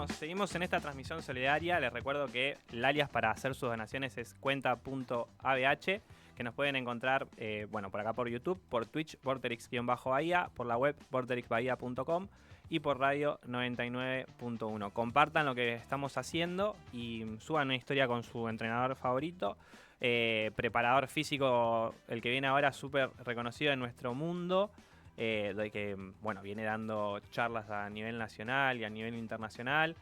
seguimos en esta transmisión solidaria. Les recuerdo que el alias para hacer sus donaciones es cuenta.abh, que nos pueden encontrar por acá por YouTube, por Twitch, vorterix-bahía, por la web vorterixbahía.com y por radio 99.1. Compartan lo que estamos haciendo y suban una historia con su entrenador favorito, preparador físico, el que viene ahora súper reconocido en nuestro mundo. De que viene dando charlas a nivel nacional y a nivel internacional.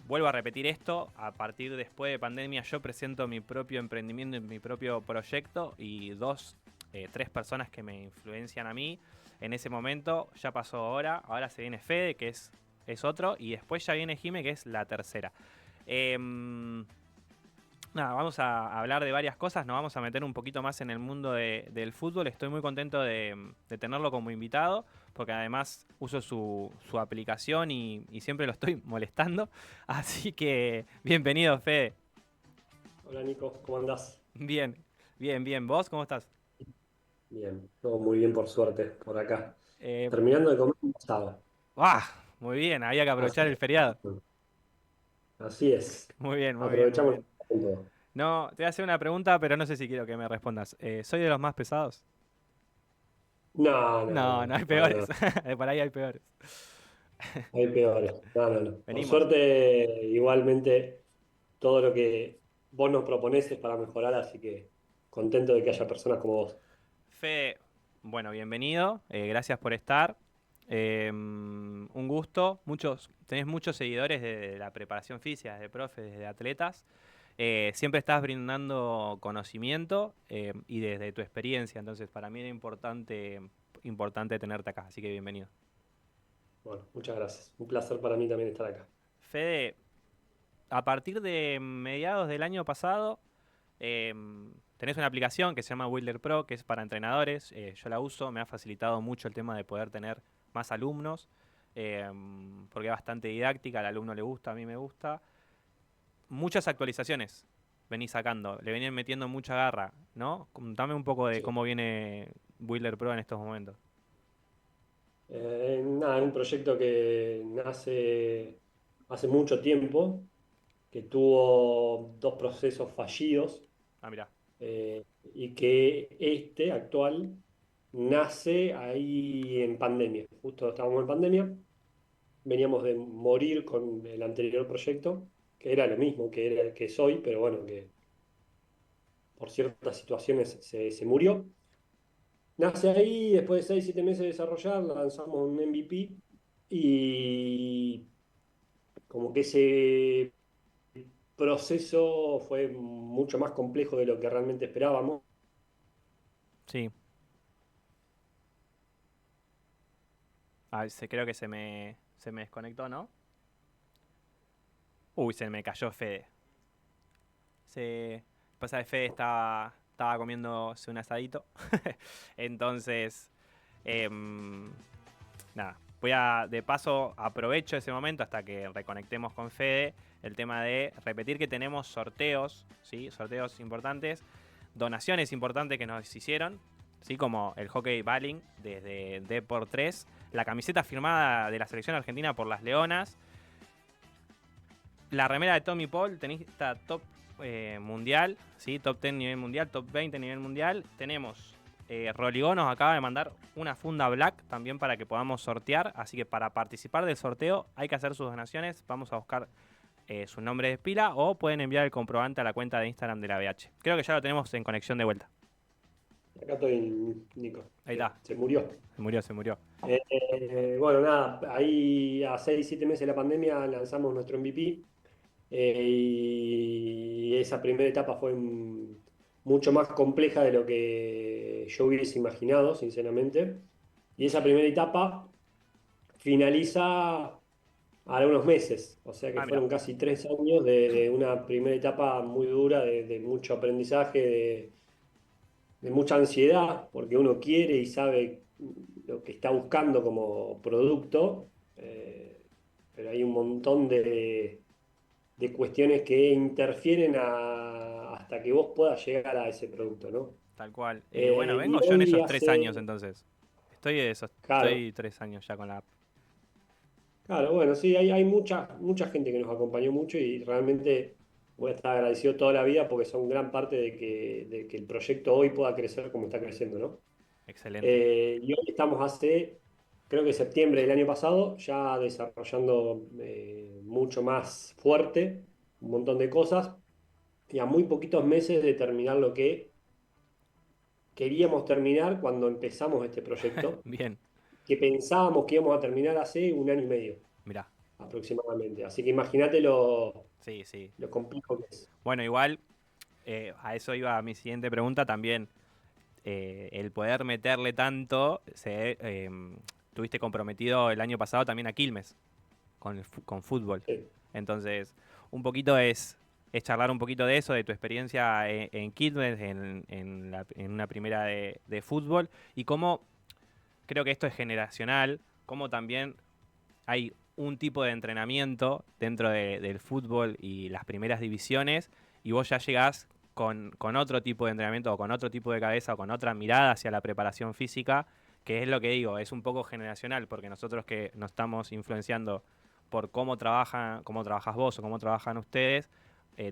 Vuelvo a repetir esto, a partir después de pandemia yo presento mi propio emprendimiento, mi propio proyecto y tres personas que me influencian a mí. En ese momento ya pasó ahora se viene Fede, que es otro, y después ya viene Jime, que es la tercera. Vamos a hablar de varias cosas, nos vamos a meter un poquito más en el mundo del fútbol. Estoy muy contento de tenerlo como invitado, porque además uso su aplicación y siempre lo estoy molestando. Así que bienvenido, Fede. Hola Nico, ¿cómo andás? Bien. ¿Vos cómo estás? Bien, todo muy bien por suerte, por acá. Eh, Terminando de comer un asado. ¡Ah! Muy bien, había que Así, aprovechar el feriado. así es. Muy bien, muy bien, muy Aprovechamos bien. con todo. No, te voy a hacer una pregunta, pero no sé si quiero que me respondas. ¿Soy de los más pesados? No, no, No, no no, hay para peores. nada. Por ahí hay peores. Hay peores. No, no, no. Por Venimos. suerte, igualmente, todo lo que vos nos proponés es para mejorar, así que contento de que haya personas como vos. Fede, bienvenido. Gracias por estar. Un gusto. Tenés muchos seguidores de la preparación física, de profes, de atletas. Siempre estás brindando conocimiento y desde tu experiencia. Entonces, para mí era importante tenerte acá. Así que bienvenido. Bueno, muchas gracias. Un placer para mí también estar acá. Fede, a partir de mediados del año pasado, tenés una aplicación que se llama Wilder Pro, que es para entrenadores. Yo la uso, me ha facilitado mucho el tema de poder tener más alumnos, eh, porque es bastante didáctica, al alumno le gusta, a mí me gusta. Muchas actualizaciones venís sacando, le venían metiendo mucha garra, ¿no? Contame un poco de Sí. cómo viene Wilder Pro en estos momentos. Nada, es un proyecto que nace hace mucho tiempo, que tuvo dos procesos fallidos Ah, mirá. y que este actual nace ahí en pandemia. Justo estábamos en pandemia, veníamos de morir con el anterior proyecto, que era lo mismo que era que soy, pero bueno, que por ciertas situaciones se murió. Nace ahí, después de 6, 7 meses de desarrollar, lanzamos un MVP y como que ese proceso fue mucho más complejo de lo que realmente esperábamos. Sí. Creo que se me desconectó, ¿no? Uy, se me cayó Fede. Pasa que Fede estaba comiéndose un asadito. Entonces, em, nada. De paso, aprovecho ese momento hasta que reconectemos con Fede. El tema de repetir que tenemos sorteos, ¿sí? Sorteos importantes, donaciones importantes que nos hicieron, ¿sí? Como el hockey Baling desde D por 3, la camiseta firmada de la selección argentina por las Leonas, la remera de Tommy Paul, tenista top mundial, ¿sí? Top 10 nivel mundial, top 20 nivel mundial. Tenemos Roligó nos acaba de mandar una funda black también para que podamos sortear. Así que para participar del sorteo hay que hacer sus donaciones. Vamos a buscar su nombre de pila o pueden enviar el comprobante a la cuenta de Instagram de la BH. Creo que ya lo tenemos en conexión de vuelta. Acá estoy, Nico, Ahí está. se murió. Se murió. Bueno, nada, ahí a 6, 7 meses de la pandemia lanzamos nuestro MVP y esa primera etapa fue mucho más compleja de lo que yo hubiese imaginado, sinceramente. Y esa primera etapa finaliza a unos meses, o sea que Ah, mira. fueron casi 3 años de una primera etapa muy dura, de mucho aprendizaje, de mucha ansiedad, porque uno quiere y sabe lo que está buscando como producto, pero hay un montón de cuestiones que interfieren hasta que vos puedas llegar a ese producto, ¿no? Tal cual. Y Vengo yo en hoy esos 3 años hace, entonces. Estoy claro, Estoy 3 años ya con la app. Claro, bueno, sí, hay mucha gente que nos acompañó mucho y realmente voy a estar agradecido toda la vida porque son gran parte de que el proyecto hoy pueda crecer como está creciendo, ¿no? Excelente. Y hoy estamos creo que septiembre del año pasado, ya desarrollando mucho más fuerte un montón de cosas y a muy poquitos meses de terminar lo que queríamos terminar cuando empezamos este proyecto, Bien, que pensábamos que íbamos a terminar hace un año y medio mirá. aproximadamente. Así que imagínate Sí, sí. lo complejo que es. Bueno, igual, a eso iba mi siguiente pregunta también. El poder meterle tanto, tuviste comprometido el año pasado también a Quilmes con fútbol. Sí. Entonces, un poquito es charlar un poquito de eso, de tu experiencia en Quilmes, en una primera de fútbol, y cómo creo que esto es generacional, cómo también hay un tipo de entrenamiento dentro del fútbol y las primeras divisiones, y vos ya llegás con otro tipo de entrenamiento o con otro tipo de cabeza o con otra mirada hacia la preparación física, que es lo que digo, es un poco generacional, porque nosotros que nos estamos influenciando por cómo trabajas vos o cómo trabajan ustedes,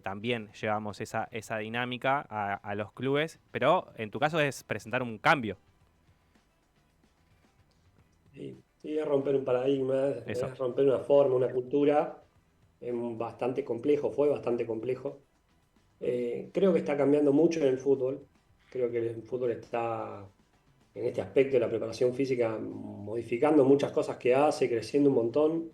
también llevamos esa dinámica a los clubes, pero en tu caso es presentar un cambio, Sí, sí, es romper un paradigma, eso. es romper una forma, una cultura, es bastante complejo, fue bastante complejo. Creo que está cambiando mucho en el fútbol. Creo que el fútbol está, en este aspecto de la preparación física, modificando muchas cosas que hace, creciendo un montón.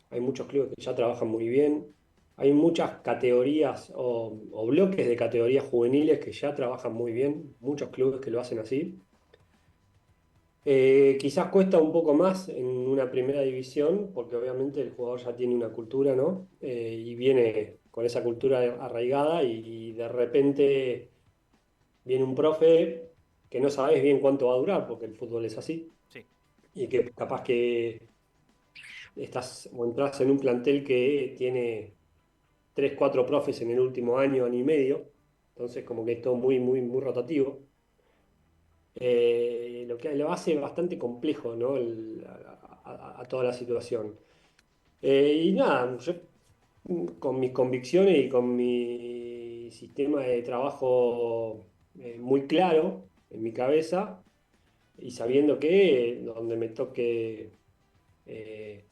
Hay muchos clubes que ya trabajan muy bien. Hay muchas categorías o bloques de categorías juveniles que ya trabajan muy bien. Muchos clubes que lo hacen así. Quizás cuesta un poco más en una primera división, porque obviamente el jugador ya tiene una cultura, ¿no? Y viene con esa cultura arraigada y de repente viene un profe que no sabes bien cuánto va a durar, porque el fútbol es así, Sí. y que capaz que estás o entras en un plantel que tiene tres, cuatro profes en el último año, año y medio, entonces como que es todo muy, muy, muy rotativo. Lo que lo hace bastante complejo, ¿no? A toda la situación. Y nada, yo con mis convicciones y con mi sistema de trabajo muy claro en mi cabeza y sabiendo que donde me toque eh,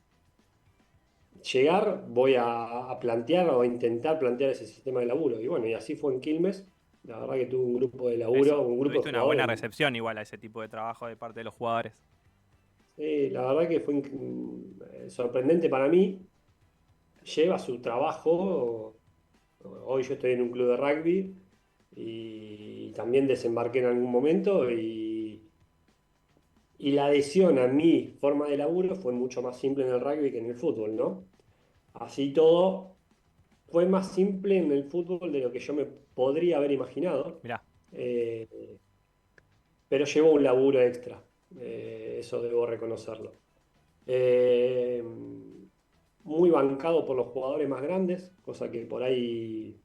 llegar, voy a plantear o a intentar plantear ese sistema de laburo. Y bueno, y así fue en Quilmes. La verdad que tuve un grupo de laburo, Eso. un grupo de Tuviste una buena jugadores. recepción igual a ese tipo de trabajo de parte de los jugadores. La verdad que fue sorprendente para mí. Lleva su trabajo. Hoy yo estoy en un club de rugby y también desembarqué en algún momento y la adhesión a mi forma de laburo fue mucho más simple en el rugby que en el fútbol, ¿no? Así todo, fue más simple en el fútbol de lo que yo me podría haber imaginado, Mirá, eh, pero llevó un laburo extra, eso debo reconocerlo. Eh, Muy bancado por los jugadores más grandes, cosa que por ahí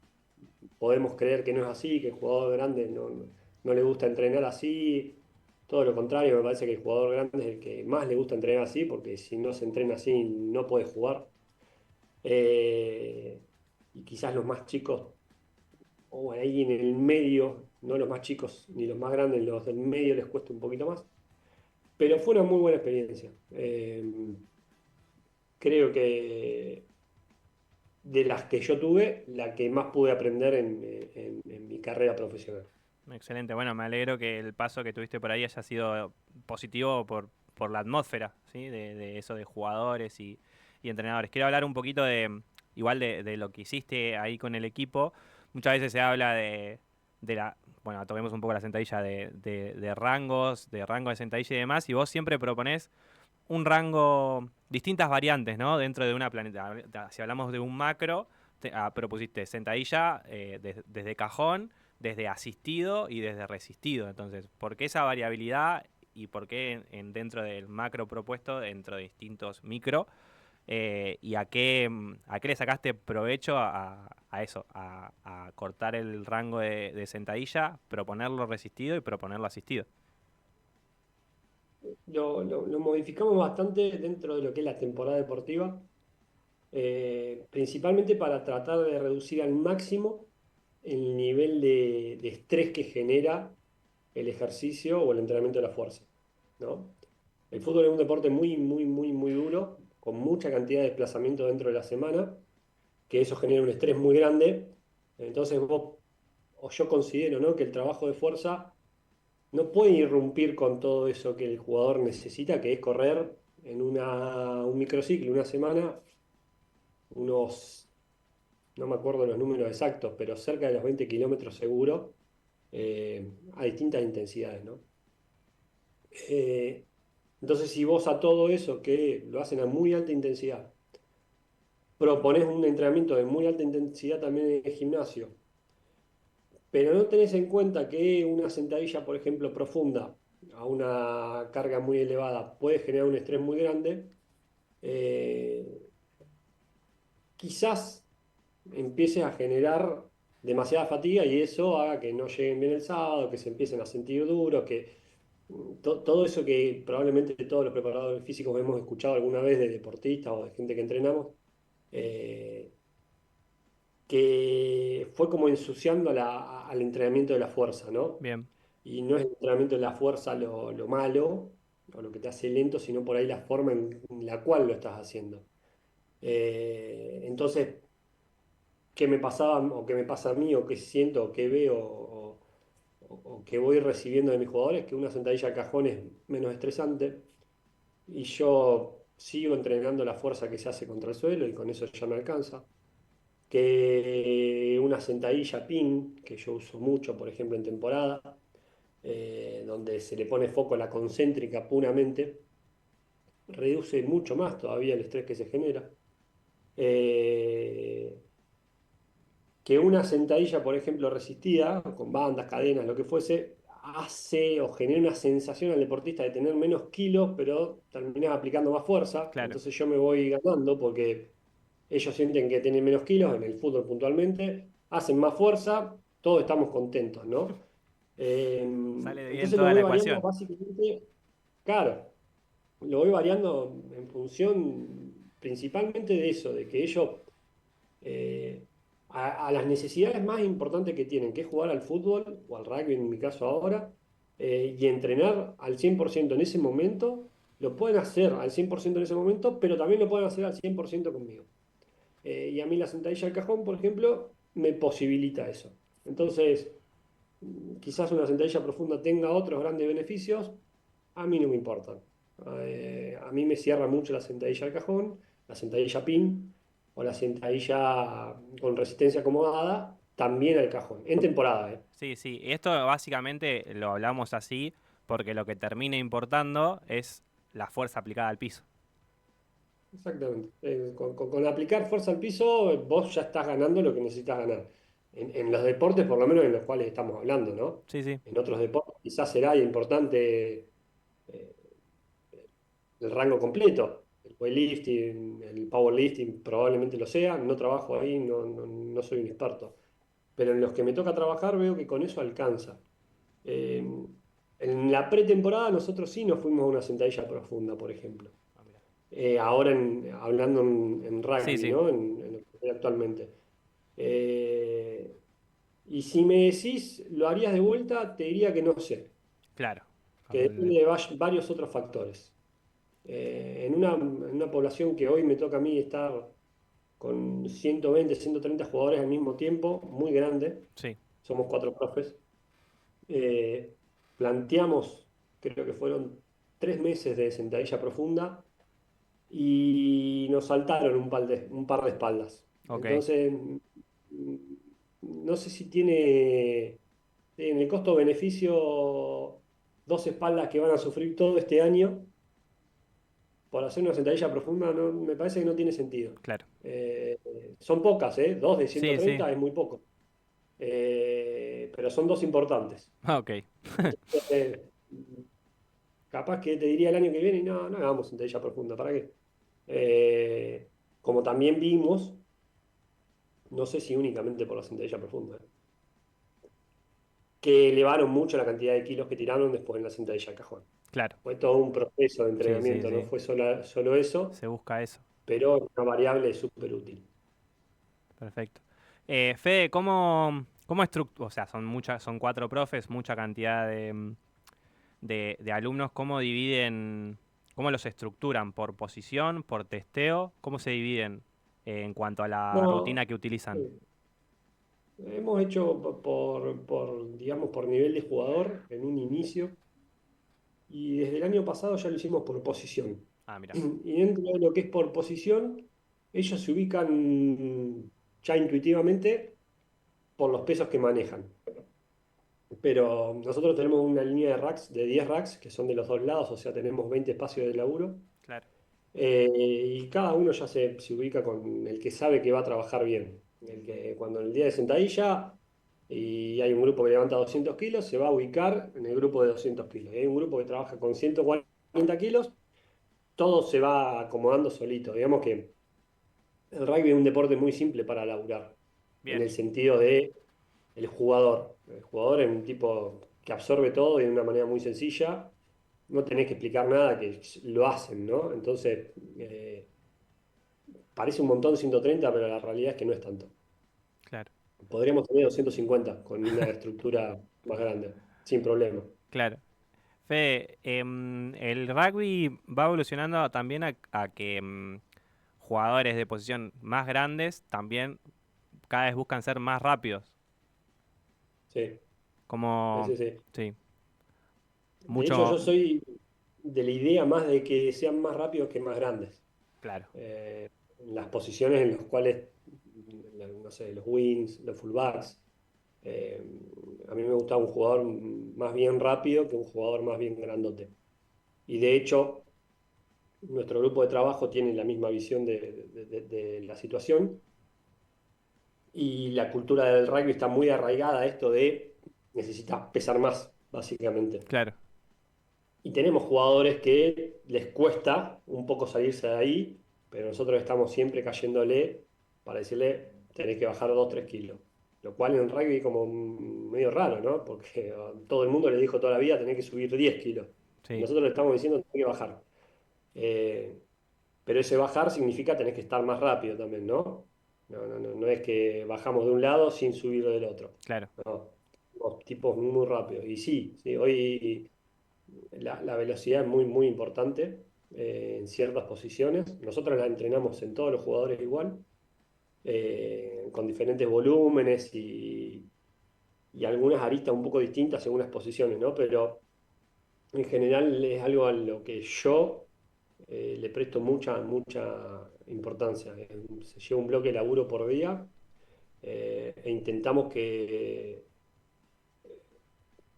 podemos creer que no es así, que el jugador grande no le gusta entrenar así. Todo lo contrario, me parece que el jugador grande es el que más le gusta entrenar así, porque si no se entrena así no puede jugar. Eh, y quizás los más chicos, o ahí en el medio, no los más chicos ni los más grandes, los del medio les cuesta un poquito más. Pero fue una muy buena experiencia. Creo que de las que yo tuve, la que más pude aprender en mi carrera profesional. excelente. Bueno, me alegro que el paso que tuviste por ahí haya sido positivo por la atmósfera, ¿sí? De eso de jugadores y entrenadores. Quiero hablar un poquito igual de lo que hiciste ahí con el equipo. Muchas veces se habla bueno, tomemos un poco la sentadilla de rangos, de rango de sentadilla y demás, y vos siempre proponés un rango, distintas variantes, ¿no? Dentro de una planeta. Si hablamos de un macro, propusiste sentadilla desde cajón, desde asistido y desde resistido. Entonces, ¿por qué esa variabilidad y por qué dentro del macro propuesto, dentro de distintos micro? ¿Y a qué le sacaste provecho a eso? A cortar el rango de sentadilla, proponerlo resistido y proponerlo asistido. lo modificamos bastante dentro de lo que es la temporada deportiva, principalmente para tratar de reducir al máximo el nivel de estrés que genera el ejercicio o el entrenamiento de la fuerza, ¿no? El fútbol es un deporte muy, muy, muy, muy duro, con mucha cantidad de desplazamiento dentro de la semana, que eso genera un estrés muy grande. Entonces vos, o yo considero, ¿no?, que el trabajo de fuerza no puede irrumpir con todo eso que el jugador necesita, que es correr en un microciclo, una semana, unos, no me acuerdo los números exactos, pero cerca de los 20 kilómetros seguro, a distintas intensidades, ¿no? Eh, entonces, si vos a todo eso que lo hacen a muy alta intensidad, propones un entrenamiento de muy alta intensidad también en el gimnasio, pero no tenés en cuenta que una sentadilla, por ejemplo, profunda, a una carga muy elevada, puede generar un estrés muy grande, eh, quizás empieces a generar demasiada fatiga y eso haga que no lleguen bien el sábado, que se empiecen a sentir duros, que todo eso que probablemente todos los preparadores físicos hemos escuchado alguna vez de deportistas o de gente que entrenamos, eh, que fue como ensuciando al entrenamiento de la fuerza, ¿no? Bien. Y no es el entrenamiento de la fuerza lo malo o lo que te hace lento, sino por ahí la forma en la cual lo estás haciendo. Entonces, ¿qué me pasaba o qué me pasa a mí o qué siento o qué veo o qué voy recibiendo de mis jugadores? Que una sentadilla al cajón es menos estresante y yo sigo entrenando la fuerza que se hace contra el suelo y con eso ya me alcanza. Que una sentadilla pin, que yo uso mucho, por ejemplo, en temporada, donde se le pone foco a la concéntrica puramente, reduce mucho más todavía el estrés que se genera. Eh, que una sentadilla, por ejemplo, resistida, con bandas, cadenas, lo que fuese, hace o genera una sensación al deportista de tener menos kilos, pero terminás aplicando más fuerza. Claro. Entonces yo me voy ganando porque ellos sienten que tienen menos kilos, en el fútbol puntualmente, hacen más fuerza, todos estamos contentos, ¿no? Sale de bien Entonces lo toda voy la variando ecuación. básicamente, claro, lo voy variando en función principalmente de eso, de que ellos a las necesidades más importantes que tienen, que es jugar al fútbol o al rugby en mi caso ahora, y entrenar al 100% en ese momento, lo pueden hacer al 100% en ese momento, pero también lo pueden hacer al 100% conmigo. Y a mí la sentadilla al cajón, por ejemplo, me posibilita eso. Entonces, quizás una sentadilla profunda tenga otros grandes beneficios, a mí no me importan. A mí me cierra mucho la sentadilla al cajón, la sentadilla pin o la sentadilla con resistencia acomodada, también al cajón, en temporada, ¿eh? Sí, sí. Esto básicamente lo hablamos así porque lo que termina importando es la fuerza aplicada al piso. Exactamente. Con aplicar fuerza al piso, vos ya estás ganando lo que necesitas ganar. En los deportes, por lo menos en los cuales estamos hablando, ¿no? Sí, sí. En otros deportes quizás será importante eh, el rango completo. El weightlifting, el powerlifting probablemente lo sea. No trabajo ahí, no soy un experto. Pero en los que me toca trabajar veo que con eso alcanza. Eh, en la pretemporada nosotros sí nos fuimos a una sentadilla profunda, por ejemplo. Ah, mirá. Ahora hablando en Sí, rugby, sí. ¿no? En lo que estoy actualmente. Eh, y si me decís, ¿lo harías de vuelta? Te diría que no sé, Claro. que depende de varios otros factores. En una población que hoy me toca a mí estar con 120, 130 jugadores al mismo tiempo, muy grande, Sí. somos cuatro profes, eh, planteamos, creo que fueron 3 meses de sentadilla profunda y nos saltaron un par de espaldas. Ok. Entonces, no sé si tiene en el costo-beneficio dos espaldas que van a sufrir todo este año por hacer una sentadilla profunda, me parece que no tiene sentido. Claro. Eh, Son pocas, ¿eh? Dos de Sí, sí. 130 es muy poco. Pero son dos importantes. Ok. Entonces, capaz que te diría el año que viene, no, no hagamos sentadilla profunda, ¿para qué? Como también vimos, no sé si únicamente por la sentadilla profunda, que elevaron mucho la cantidad de kilos que tiraron después en la sentadilla al cajón. Claro, Fue todo un proceso de sí, sí, entrenamiento, no sí. fue solo eso, Se busca eso. pero es una variable súper útil. Perfecto. Fede, ¿cómo o sea, son muchas, son 4 profes, mucha cantidad de alumnos, ¿cómo dividen, cómo los estructuran? ¿Por posición, por testeo? ¿Cómo se dividen en cuanto a la No, rutina que utilizan? hemos hecho digamos, por nivel de jugador en un inicio y desde el año pasado ya lo hicimos por posición. Ah, mira. Y dentro de lo que es por posición, ellos se ubican ya intuitivamente por los pesos que manejan. Pero nosotros tenemos una línea de racks, de 10 racks, que son de los dos lados, o sea, tenemos 20 espacios de laburo. Claro. Y cada uno ya se ubica con el que sabe que va a trabajar bien. El que cuando el día de sentadilla y hay un grupo que levanta 200 kilos, se va a ubicar en el grupo de 200 kilos. Y hay un grupo que trabaja con 140 kilos, todo se va acomodando solito. Digamos que el rugby es un deporte muy simple para laburar, en Bien, el sentido de el jugador. El jugador es un tipo que absorbe todo y de una manera muy sencilla. No tenés que explicar nada, que lo hacen, ¿no? Entonces, parece un montón 130, pero la realidad es que no es tanto. claro, Podríamos tener 250 con una estructura más grande, sin problema. claro. Fede, el rugby va evolucionando también a que jugadores de posición más grandes también cada vez buscan ser más rápidos. Sí, sí, Como, sí, sí. sí, De hecho, mucho, yo soy de la idea más de que sean más rápidos que más grandes. claro, En las posiciones en las cuales, no sé, los wings, los fullbacks, eh, a mí me gusta un jugador más bien rápido que un jugador más bien grandote. Y de hecho, nuestro grupo de trabajo tiene la misma visión de la situación y la cultura del rugby está muy arraigada a esto de necesitas pesar más, básicamente. claro, Y tenemos jugadores que les cuesta un poco salirse de ahí, pero nosotros estamos siempre cayéndole para decirle, tenés que bajar 2 3 kilos. Lo cual en rugby como medio raro, ¿no? Porque a todo el mundo le dijo toda la vida, tenés que subir 10 kilos. Y sí, nosotros le estamos diciendo, tenés que bajar. Eh, pero ese bajar significa tenés que estar más rápido también, ¿no? No es que bajamos de un lado sin subir del otro. claro. No, somos tipos muy rápidos. Y sí, sí, hoy la velocidad es muy importante en ciertas posiciones. Nosotros la entrenamos en todos los jugadores igual, con diferentes volúmenes y algunas aristas un poco distintas según las posiciones, ¿no? Pero en general es algo a lo que yo le presto mucha importancia. Se lleva un bloque de laburo por día e intentamos que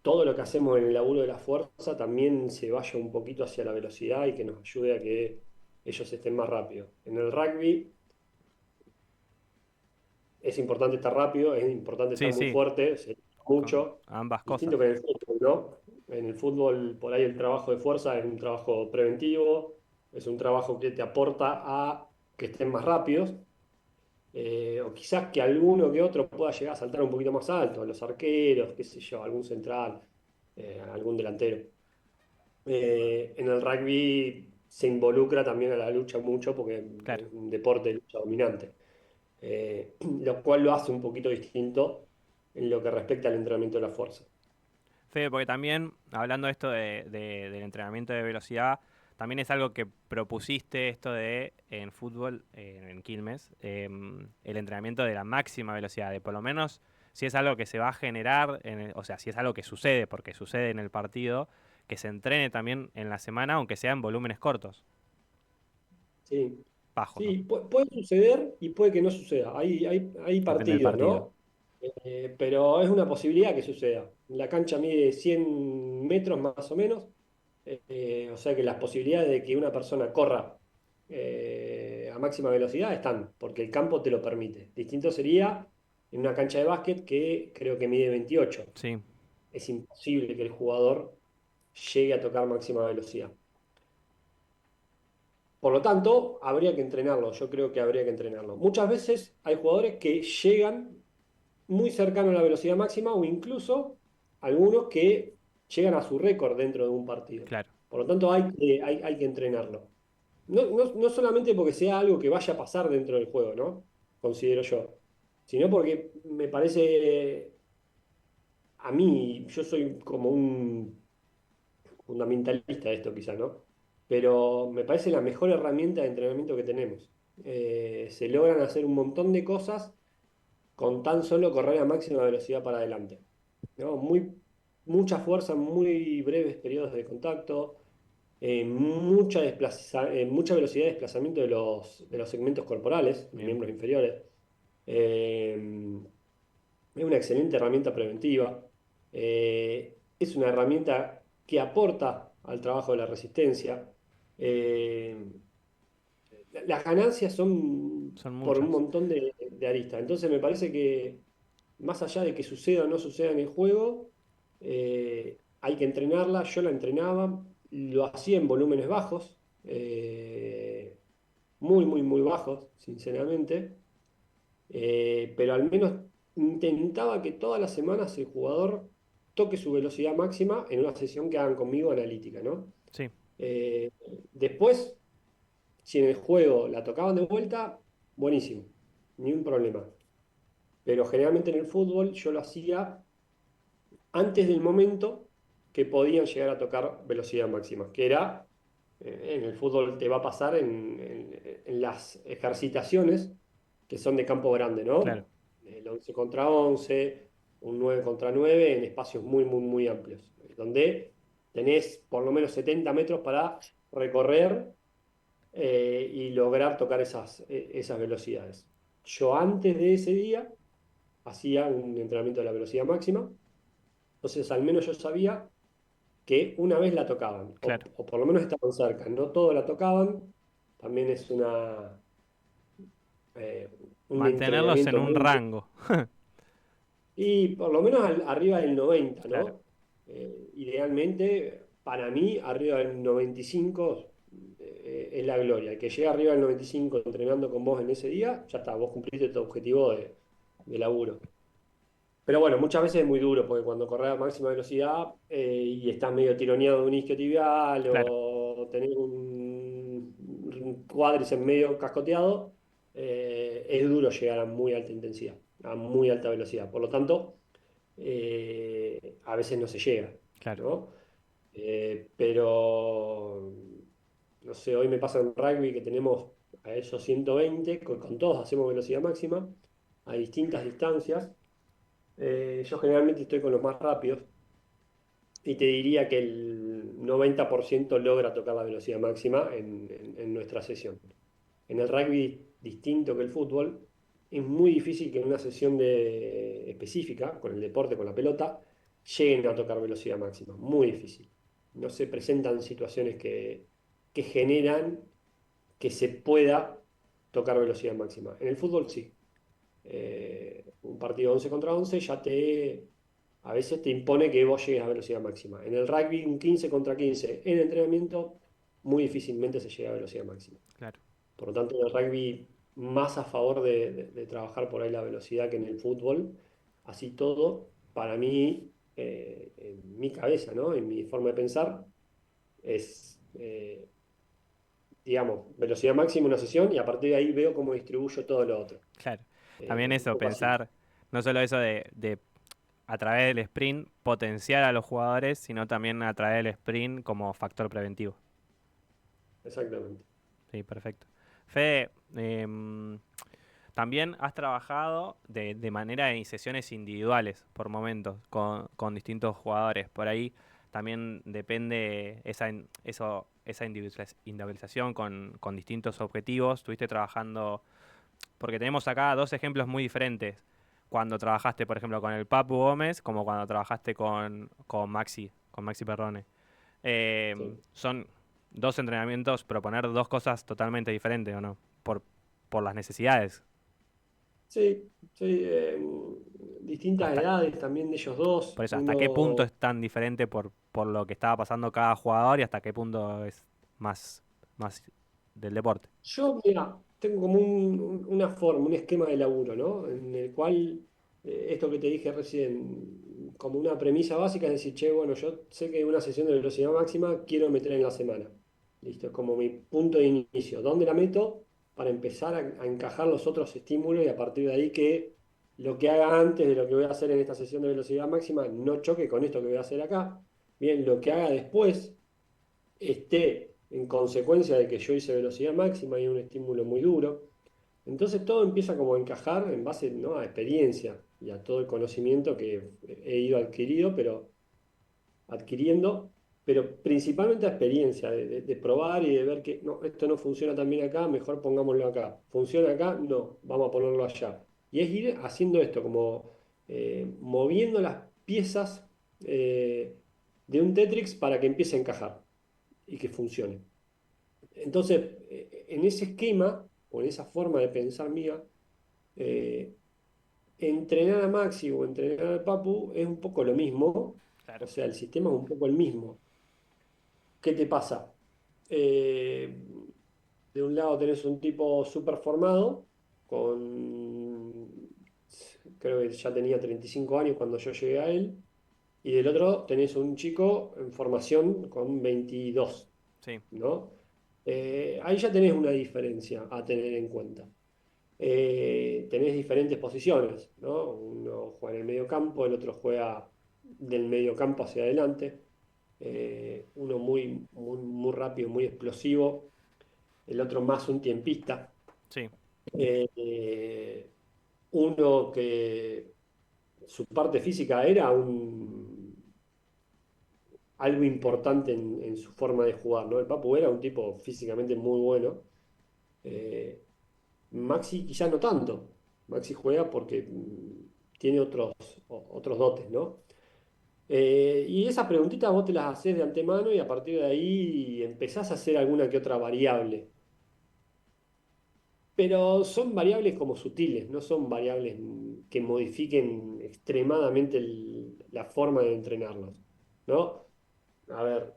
todo lo que hacemos en el laburo de la fuerza también se vaya un poquito hacia la velocidad y que nos ayude a que ellos estén más rápidos. En el rugby es importante estar rápido, es importante estar Sí, muy sí, fuerte, se lucha mucho, ambas distinto cosas. que en el fútbol, ¿no? En el fútbol, por ahí el trabajo de fuerza es un trabajo preventivo, es un trabajo que te aporta a que estén más rápidos, o quizás que alguno que otro pueda llegar a saltar un poquito más alto, los arqueros, qué sé yo, algún central, algún delantero. En el rugby se involucra también a la lucha mucho porque Claro. es un deporte de lucha dominante, lo cual lo hace un poquito distinto en lo que respecta al entrenamiento de la fuerza. Fede, porque también, hablando de esto del entrenamiento de velocidad, también es algo que propusiste esto de en fútbol, en Quilmes, el entrenamiento de la máxima velocidad, de por lo menos si es algo que se va a generar, o sea, si es algo que sucede, porque sucede en el partido, que se entrene también en la semana, aunque sea en volúmenes cortos, Sí, bajos, ¿no? sí, puede suceder y puede que no suceda. Hay Depende del partidos, partido. ¿no? Pero es una posibilidad que suceda. La cancha mide 100 metros más o menos, o sea que las posibilidades de que una persona corra a máxima velocidad están, porque el campo te lo permite. Distinto sería en una cancha de básquet que creo que mide 28. Sí, Es imposible que el jugador llegue a tocar máxima velocidad. Por lo tanto, habría que entrenarlo. Yo creo que habría que entrenarlo. Muchas veces hay jugadores que llegan muy cercano a la velocidad máxima o incluso algunos que llegan a su récord dentro de un partido. claro. Por lo tanto, hay que entrenarlo. No solamente porque sea algo que vaya a pasar dentro del juego, ¿no? Considero yo. Sino porque me parece, a mí, yo soy como un fundamentalista de esto quizá, ¿no? Pero me parece la mejor herramienta de entrenamiento que tenemos. Se logran hacer un montón de cosas con tan solo correr a máxima velocidad para adelante, ¿no? Mucha fuerza, muy breves periodos de contacto, mucha velocidad de desplazamiento de los segmentos corporales, los Bien. miembros inferiores. Eh, es una excelente herramienta preventiva. Es una herramienta que aporta al trabajo de la resistencia. Eh, las ganancias son Son por un muchas. montón de aristas. Entonces me parece que más allá de que suceda o no suceda en el juego, hay que entrenarla. Yo la entrenaba, lo hacía en volúmenes bajos, muy, muy, muy bajos, sinceramente. Pero al menos intentaba que todas las semanas el jugador toque su velocidad máxima en una sesión que hagan conmigo analítica, ¿no? Sí, Eh, Después, si en el juego la tocaban de vuelta, buenísimo, ni un problema. Pero generalmente en el fútbol yo lo hacía antes del momento que podían llegar a tocar velocidad máxima, que era, en el fútbol te va a pasar en las ejercitaciones que son de campo grande, claro. ¿no? El 11 contra 11, un 9 contra 9 en espacios muy, muy, muy amplios, donde tenés por lo menos 70 metros para recorrer y lograr tocar esas velocidades. Yo antes de ese día hacía un entrenamiento de la velocidad máxima, entonces al menos yo sabía que una vez la tocaban, o, Claro. o por lo menos estaban cerca. No todos la tocaban, también es eh, un Mantenerlos en entrenamiento un muy... rango. Y por lo menos arriba del 90, Claro. ¿no? Idealmente, para mí, arriba del 95 es la gloria. El que llega arriba del 95 entrenando con vos en ese día, ya está, vos cumpliste tu objetivo de laburo. Pero bueno, muchas veces es muy duro, porque cuando corres a máxima velocidad y estás medio tironeado de un isquiotibial Claro. o tenés un cuádriceps medio cascoteado, es duro llegar a muy alta intensidad, a muy alta velocidad. Por lo tanto, a veces no se llega, Claro. ¿no? Pero, no sé, hoy me pasa en rugby que tenemos a esos 120, con todos hacemos velocidad máxima, a distintas distancias. Yo generalmente estoy con los más rápidos y te diría que el 90% logra tocar la velocidad máxima en nuestra sesión. En el rugby, distinto que el fútbol, es muy difícil que en una sesión específica, con el deporte, con la pelota, lleguen a tocar velocidad máxima. Muy difícil. No se presentan situaciones que generan que se pueda tocar velocidad máxima. En el fútbol sí. Un partido 11 contra 11 a veces te impone que vos llegues a velocidad máxima. En el rugby, un 15 contra 15 en entrenamiento, muy difícilmente se llega a velocidad máxima. Claro. Por lo tanto, en el rugby, más a favor de trabajar por ahí la velocidad que en el fútbol. Así todo, para mí, en mi cabeza, ¿no? En mi forma de pensar, es, digamos, velocidad máxima una sesión y a partir de ahí veo cómo distribuyo todo lo otro. Claro. También Un eso, poco así. pensar, no solo eso de a través del sprint potenciar a los jugadores, sino también a través del sprint como factor preventivo. Exactamente. Sí, perfecto. Fede, también has trabajado de manera en sesiones individuales por momentos con distintos jugadores. Por ahí también depende esa individualización con distintos objetivos. Estuviste trabajando, porque tenemos acá dos ejemplos muy diferentes. Cuando trabajaste, por ejemplo, con el Papu Gómez, como cuando trabajaste con Maxi Perrone. Sí. Son dos entrenamientos, proponer dos cosas totalmente diferentes, ¿o no? Por las necesidades. Sí, sí, distintas Hasta, edades también de ellos dos. por eso, ¿hasta qué punto Uno, es tan diferente por lo que estaba pasando cada jugador y hasta qué punto es más, más del deporte? yo, mira, tengo como una forma, un esquema de laburo, ¿no? En el cual esto que te dije recién, como una premisa básica, es decir, che, bueno, yo sé que una sesión de velocidad máxima quiero meter en la semana. Listo, es como mi punto de inicio. ¿Dónde la meto? Para empezar a encajar los otros estímulos y a partir de ahí que lo que haga antes de lo que voy a hacer en esta sesión de velocidad máxima no choque con esto que voy a hacer acá. Bien, lo que haga después esté en consecuencia de que yo hice velocidad máxima y un estímulo muy duro. Entonces todo empieza como a encajar en base, ¿no?, a experiencia y a todo el conocimiento que he ido adquiriendo, pero principalmente a experiencia, de probar y de ver que no, esto no funciona tan bien acá, mejor pongámoslo acá. ¿Funciona acá? No, vamos a ponerlo allá. Y es ir haciendo esto, como moviendo las piezas de un Tetris para que empiece a encajar y que funcione. Entonces, en ese esquema o en esa forma de pensar mía, eh, entrenar a Maxi o entrenar al Papu es un poco lo mismo, o Claro. sea, el sistema es un poco el mismo. ¿Qué te pasa? Eh, de un lado tenés un tipo súper formado, creo que ya tenía 35 años cuando yo llegué a él, y del otro tenés un chico en formación con 22, Sí, ¿no? Ahí ya tenés una diferencia a tener en cuenta. Tenés diferentes posiciones, ¿no? Uno juega en el medio campo, el otro juega del medio campo hacia adelante. Uno muy rápido, muy explosivo, el otro más un tiempista. sí, Eh, Uno que su parte física era algo importante en su forma de jugar, ¿no? El Papu era un tipo físicamente muy bueno. Eh, Maxi quizás no tanto. Maxi juega porque tiene otros dotes, ¿no? Y esas preguntitas vos te las haces de antemano y a partir de ahí empezás a hacer alguna que otra variable. Pero son variables como sutiles, no son variables que modifiquen extremadamente la forma de entrenarlos, ¿no? A ver,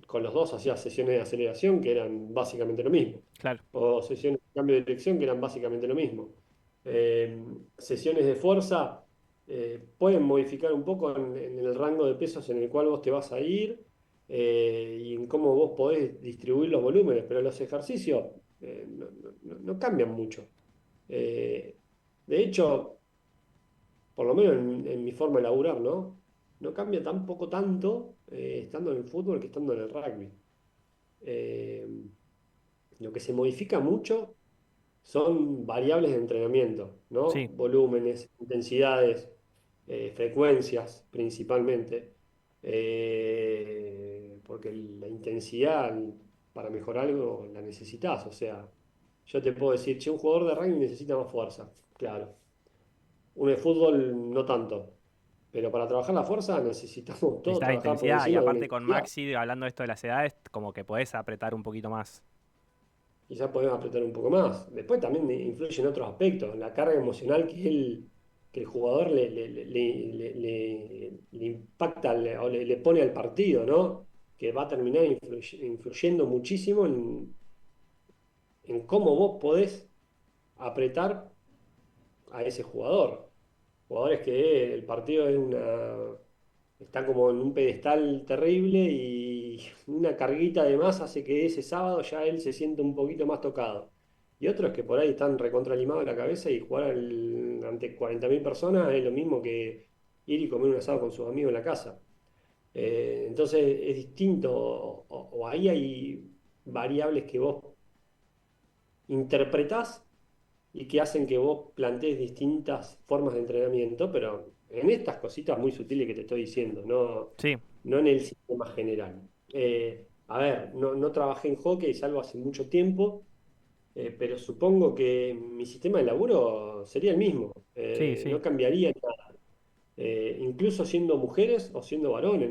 con los dos hacía sesiones de aceleración que eran básicamente lo mismo, claro. o sesiones de cambio de dirección que eran básicamente lo mismo. Sesiones de fuerza pueden modificar un poco en el rango de pesos en el cual vos te vas a ir y en cómo vos podés distribuir los volúmenes, pero los ejercicios no cambian mucho. Eh, de hecho, por lo menos en mi forma de laburar, ¿no? No cambia tampoco tanto estando en el fútbol que estando en el rugby. Eh, lo que se modifica mucho son variables de entrenamiento, ¿no? Sí, Volúmenes, intensidades, frecuencias principalmente. Porque la intensidad para mejorar algo la necesitas. O sea, yo te puedo decir, che, un jugador de rugby necesita más fuerza. Claro. Uno de fútbol no tanto. Pero para trabajar la fuerza necesitamos todos necesitas trabajar por intensidad y encima de una aparte con intensidad. Maxi, hablando de esto de las edades, como que podés apretar un poquito más. Quizás podemos apretar un poco más. Después también influye en otros aspectos, la carga emocional que el jugador le impacta o le pone al partido, ¿no? Que va a terminar influyendo muchísimo en cómo vos podés apretar a ese jugador. Jugadores que el partido está como en un pedestal terrible y una carguita de más hace que ese sábado ya él se sienta un poquito más tocado. Y otros que por ahí están recontralimados de la cabeza y jugar ante 40.000 personas es lo mismo que ir y comer un asado con sus amigos en la casa. Entonces es distinto, o ahí hay variables que vos interpretás y que hacen que vos plantees distintas formas de entrenamiento, pero en estas cositas muy sutiles que te estoy diciendo, Sí, no en el sistema general. A ver, no trabajé en hockey, salvo hace mucho tiempo, pero supongo que mi sistema de laburo sería el mismo, sí, sí. no cambiaría nada. Incluso siendo mujeres o siendo varones,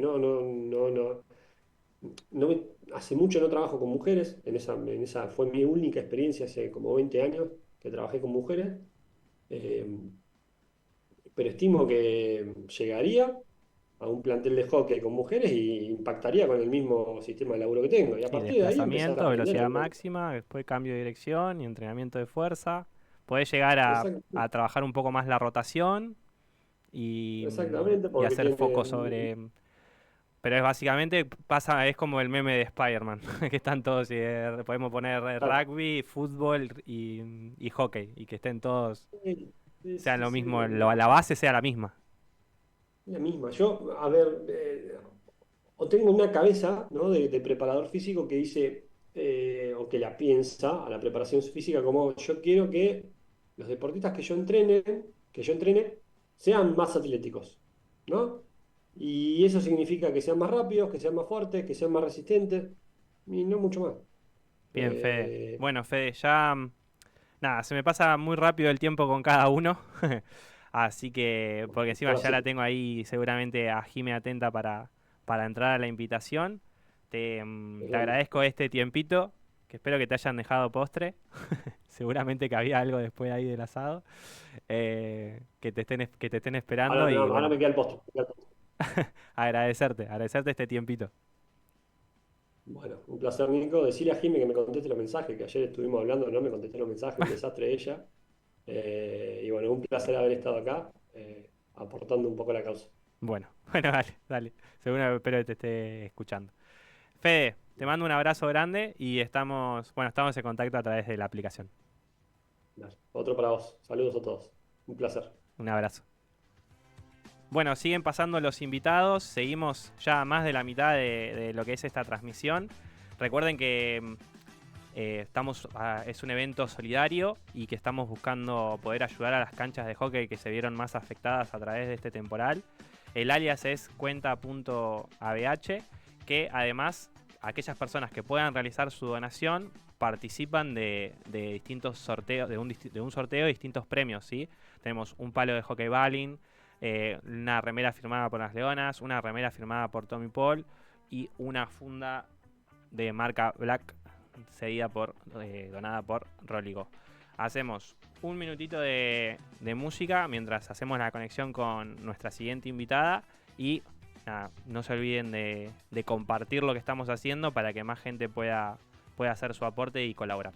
hace mucho no trabajo con mujeres, en esa fue mi única experiencia hace como 20 años que trabajé con mujeres. Eh, pero estimo que llegaría a un plantel de hockey con mujeres y impactaría con el mismo sistema de laburo que tengo. Y a Sí, partir de ahí empezar a desplazamiento, aprender velocidad alguna. máxima, después cambio de dirección y entrenamiento de fuerza. podés llegar Exacto, a trabajar un poco más la rotación y, exactamente, y porque hacer tiene foco sobre... Pero es básicamente, es como el meme de Spider-Man, que están todos, podemos poner claro, rugby, fútbol y hockey, y que estén todos, sí, sí, sean sí, lo sí, mismo, la base sea la misma. la misma. Yo, a ver, o tengo una cabeza, ¿no? de preparador físico que dice, o que la piensa a la preparación física como yo quiero que los deportistas que yo entrene, sean más atléticos, ¿no? Y eso significa que sean más rápidos, que sean más fuertes, que sean más resistentes, y no mucho más. Bien, Fede. Eh, Bueno, Fede, ya, nada, se me pasa muy rápido el tiempo con cada uno. Así que, porque encima ahora ya la sí. tengo ahí seguramente a Jime atenta para entrar a la invitación. Te Bueno, agradezco este tiempito, que espero que te hayan dejado postre. Seguramente que había algo después ahí del asado. Que te estén esperando ahora, no, y ahora bueno, me queda el postre. agradecerte este tiempito. Bueno, un placer, Nico. Decirle a Jimmy que me conteste los mensajes, que ayer estuvimos hablando, no me contestó los mensajes, un desastre ella. Y bueno, un placer haber estado acá, aportando un poco a la causa. Bueno, bueno, dale, dale. Seguro espero que te esté escuchando. Fede, te mando un abrazo grande y estamos en contacto a través de la aplicación. Dale. Otro para vos. Saludos a todos. Un placer. Un abrazo. Bueno, siguen pasando los invitados, seguimos ya a más de la mitad de lo que es esta transmisión. Recuerden que es un evento solidario y que estamos buscando poder ayudar a las canchas de hockey que se vieron más afectadas a través de este temporal. El alias es cuenta.abh, que además aquellas personas que puedan realizar su donación participan de distintos sorteos, de un sorteo de distintos premios, ¿sí? Tenemos un palo de hockey balling, una remera firmada por las Leonas, una remera firmada por Tommy Paul y una funda de marca Black donada por Roligo. Hacemos un minutito de música mientras hacemos la conexión con nuestra siguiente invitada y nada, no se olviden de compartir lo que estamos haciendo para que más gente pueda hacer su aporte y colaborar.